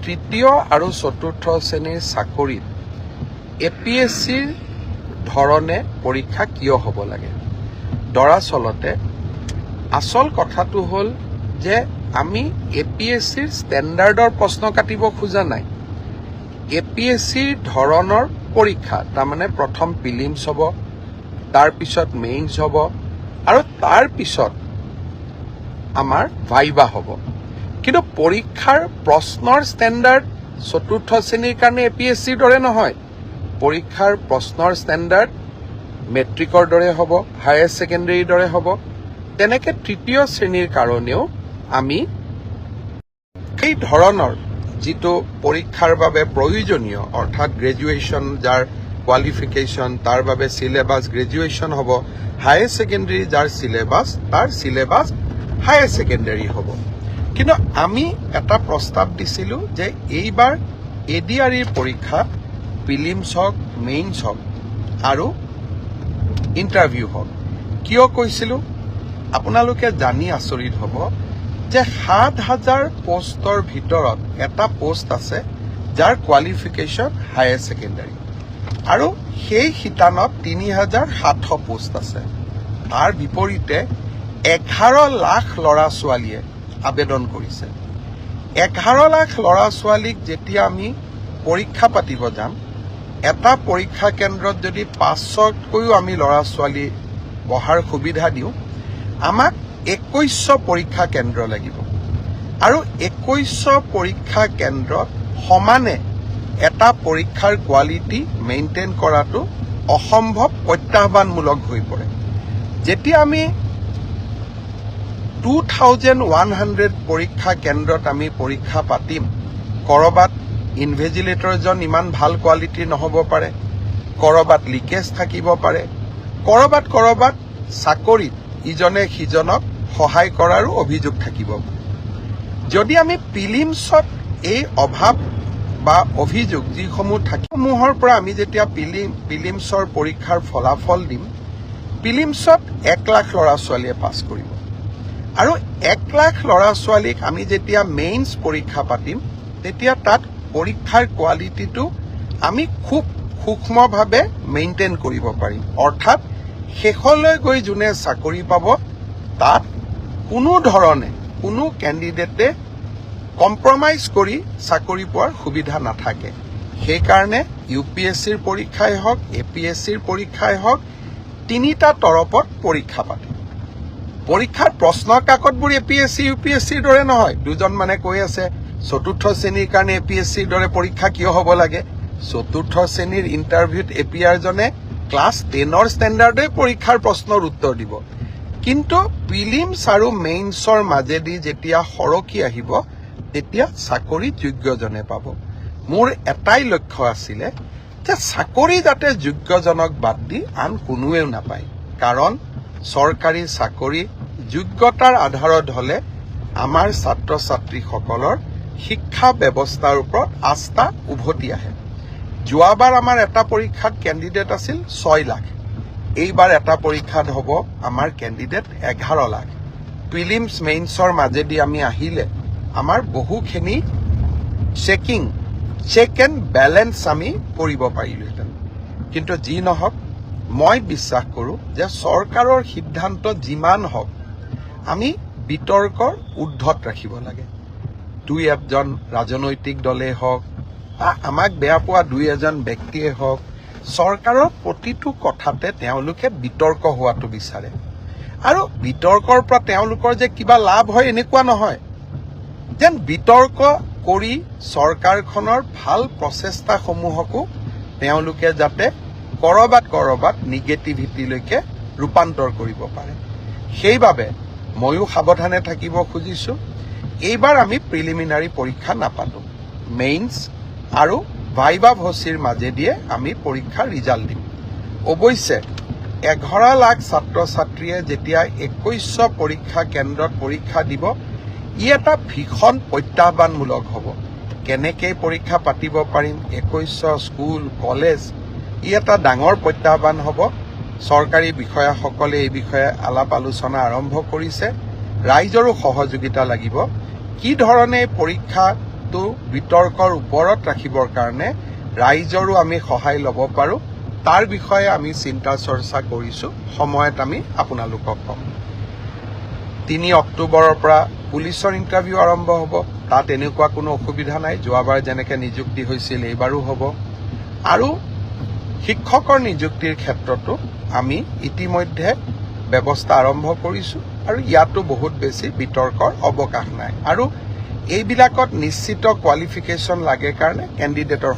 তৃতীয় আৰু চতুৰ্থ শ্ৰেণীৰ চাকৰিত APSCৰ ধৰণে পৰীক্ষা কিয় হ'ব লাগে? দৰাচলতে আচল কথাটো হ'ল যে আমি APSCৰ ষ্টেণ্ডাৰ্ডৰ প্ৰশ্ন কাটিব খোজা নাই। APSCৰ ধৰণৰ পৰীক্ষা, তাৰমানে প্ৰথম প্ৰিলিমছ হ'ব, তাৰপিছত মেইনছ হ'ব আৰু তাৰপিছত আমাৰ ভাইবা হ'ব। কিন্তু পৰীক্ষাৰ প্ৰশ্নৰ ষ্টেণ্ডাৰ্ড চতুৰ্থ শ্ৰেণীৰ কাৰণে APSCৰ দৰে নহয়। পৰীক্ষাৰ প্ৰশ্নৰ ষ্টেণ্ডাৰ্ড মেট্ৰিকৰ দৰে হ'ব, হায়াৰ ছেকেণ্ডেৰীৰ দৰে হ'ব। তেনেকৈ তৃতীয় শ্ৰেণীৰ কাৰণেও আমি সেই ধৰণৰ যিটো পৰীক্ষাৰ বাবে প্ৰয়োজনীয়, অৰ্থাৎ গ্ৰেজুৱেশ্যন যাৰ কোৱালিফিকেশ্যন, তাৰ বাবে চিলেবাছ গ্ৰেজুৱেশ্যন হ'ব, হায়াৰ ছেকেণ্ডেৰী যাৰ চিলেবাছ, তাৰ চিলেবাছ হায়াৰ ছেকেণ্ডেৰী হ'ব। কিন্তু আমি এটা প্ৰস্তাৱ দিছিলোঁ যে এইবাৰ ADREৰ পৰীক্ষা প্ৰিলিমছ হওক, মেইনছ হওক আৰু ইণ্টাৰভিউ হওক। কিয় কৈছিলোঁ? আপোনালোকে জানি আচৰিত হ'ব যে ৭,০০০ পোষ্টৰ ভিতৰত এটা পোষ্ট আছে যাৰ কোৱালিফিকেশ্যন হায়াৰ ছেকেণ্ডেৰী, আৰু সেই শিতানত ৩,৭০০ পোষ্ট আছে। তাৰ বিপৰীতে ১১ লাখ ল'ৰা ছোৱালীয়ে আবেদন কৰিছে। ১১ লাখ ল'ৰা ছোৱালীক যেতিয়া আমি পৰীক্ষা পাতিব যাম, এটা পৰীক্ষা কেন্দ্ৰত যদি ৫০০তকৈও আমি ল'ৰা ছোৱালী বহাৰ সুবিধা দিওঁ, আমাক ২১০০ পৰীক্ষা কেন্দ্ৰ লাগিব। আৰু ২১০০ পৰীক্ষা কেন্দ্ৰত সমানে এটা পৰীক্ষাৰ কোৱালিটি মেইনটেইন কৰাটো অসম্ভৱ, প্ৰত্যাহ্বানমূলক হৈ পৰে। যেতিয়া আমি 2100 পৰীক্ষা কেন্দ্ৰত আমি পৰীক্ষা পাতিম, ক'ৰবাত ইনভেজিলেটৰজন ইমান ভাল কোৱালিটিৰ নহ'ব পাৰে, ক'ৰবাত লিকেজ থাকিব পাৰে, ক'ৰবাত চাকৰিত ইজনে সিজনক সহায় কৰাৰো অভিযোগ থাকিব। যদি আমি প্ৰিলিমছত এই অভাৱ বা অভিযোগ যিসমূহ থাকিসমূহৰ পৰা আমি যেতিয়া প্ৰিলিমছৰ পৰীক্ষাৰ ফলাফল দিম, প্ৰিলিমছত ১ লাখ ল'ৰা ছোৱালীয়ে পাছ কৰিব। আৰু ১ লাখ ল'ৰা ছোৱালীক আমি যেতিয়া মেইনছ পৰীক্ষা পাতিম, তেতিয়া তাত পৰীক্ষাৰ কোৱালিটিটো আমি খুব সূক্ষ্মভাৱে মেইনটেইন কৰিব পাৰিম। অৰ্থাৎ শেষলৈ গৈ যোনে চাকৰি পাব, তাত কোনো ধৰণে কোনো কেণ্ডিডেটে কম্প্ৰমাইজ কৰি চাকৰি পোৱাৰ সুবিধা নাথাকে। সেইকাৰণে UPSCৰ পৰীক্ষাই হওক, APSCৰ পৰীক্ষাই হওক, তিনিটা তৰপত পৰীক্ষা পাতে। পৰীক্ষাৰ প্ৰশ্ন কাকতবোৰ APSC UPSCৰ দৰে নহয়। দুজন মানে কৈ আছে চতুৰ্থ শ্ৰেণীৰ কাৰণে APSCৰ দৰে পৰীক্ষা কিয় হ'ব লাগে? চতুৰ্থ শ্ৰেণীৰ ইণ্টাৰভিউত APRজনে ক্লাছ 10ৰ ষ্টেণ্ডাৰ্ডে পৰীক্ষাৰ প্ৰশ্নৰ উত্তৰ দিব। কিন্তু প্ৰিলিমছ আৰু মেইনছৰ মাজেদি যেতিয়া সৰকি আহিব, তেতিয়া চাকৰি যোগ্যজনে পাব। মোৰ এটাই লক্ষ্য আছিলে যে চাকৰি যাতে যোগ্যজনক বাদ দি আন কোনোৱেও নাপায়। কাৰণ চৰকাৰী চাকৰি যোগ্যতাৰ আধাৰত হ'লে আমাৰ ছাত্ৰ ছাত্ৰীসকলৰ শিক্ষা ব্যৱস্থাৰ ওপৰত আস্থা উভতি আহে। যোৱাবাৰ আমাৰ এটা পৰীক্ষাত কেণ্ডিডেট আছিল ৬ লাখ। এইবাৰ এটা পৰীক্ষাত হ'ব আমাৰ কেণ্ডিডেট ১১ লাখ। প্ৰিলিমছ মেইনছৰ মাজেদি আমি আহিলে আমাৰ বহুখিনি চেক এণ্ড বেলেঞ্চ আমি কৰিব পাৰিলোহেঁতেন। কিন্তু যি নহওক, মই বিশ্বাস কৰোঁ যে চৰকাৰৰ সিদ্ধান্ত যিমান হওক, আমি বিতৰ্কৰ ঊৰ্ধত ৰাখিব লাগে। দুই এজন ৰাজনৈতিক দলেই হওক বা আমাক বেয়া পোৱা দুই এজন ব্যক্তিয়ে হওক, চৰকাৰৰ প্ৰতিটো কথাতে তেওঁলোকে বিতৰ্ক হোৱাটো বিচাৰে। আৰু বিতৰ্কৰ পৰা তেওঁলোকৰ যে কিবা লাভ হয় এনেকুৱা নহয়। যেন বিতৰ্ক কৰি চৰকাৰখনৰ ভাল প্ৰচেষ্টাসমূহকো তেওঁলোকে যাতে ক'ৰবাত নিগেটিভিটিলৈকে ৰূপান্তৰ কৰিব পাৰে। সেইবাবে ময়ো সাৱধানে থাকিব খুজিছোঁ। এইবাৰ আমি প্ৰিলিমিনাৰী পৰীক্ষা নাপাতোঁ। মেইনছ আৰু ভাইবা ভচিৰ মাজেদিয়ে আমি পৰীক্ষাৰ ৰিজাল্ট দিম। অৱশ্যে ১১ লাখ ছাত্ৰ ছাত্ৰীয়ে যেতিয়া ২১০০ পৰীক্ষা কেন্দ্ৰত পৰীক্ষা দিব, ই এটা ভীষণ প্ৰত্যাহ্বানমূলক হ'ব। কেনেকৈ পৰীক্ষা পাতিব পাৰিম, ২১০০ স্কুল কলেজ, ই এটা ডাঙৰ প্ৰত্যাহ্বান হ'ব। চৰকাৰী বিষয়াসকলে এই বিষয়ে আলাপ আলোচনা আৰম্ভ কৰিছে। ৰাইজৰো সহযোগিতা লাগিব। কি ধৰণে পৰীক্ষা বিষয়টো বিতৰ্কৰ ওপৰত ৰাখিবৰ কাৰণে ৰাইজৰো আমি সহায় ল'ব পাৰোঁ তাৰ বিষয়ে আমি চিন্তা চৰ্চা কৰিছোঁ। সময়ত আমি আপোনালোকক ক'ম। 3 অক্টোবৰৰ পৰা পুলিচৰ ইণ্টাৰভিউ আৰম্ভ হ'ব। তাত এনেকুৱা কোনো অসুবিধা নাই, যোৱাবাৰ যেনেকৈ নিযুক্তি হৈছিল এইবাৰো হ'ব। আৰু শিক্ষকৰ নিযুক্তিৰ ক্ষেত্ৰতো আমি ইতিমধ্যে ব্যৱস্থা আৰম্ভ কৰিছোঁ আৰু ইয়াতো বহুত বেছি বিতৰ্কৰ অৱকাশ নাই। আৰু এইবিলাকত নিশ্চিত কোৱালিফিকেশ্যন লাগে কাৰণে কেণ্ডিডেটৰ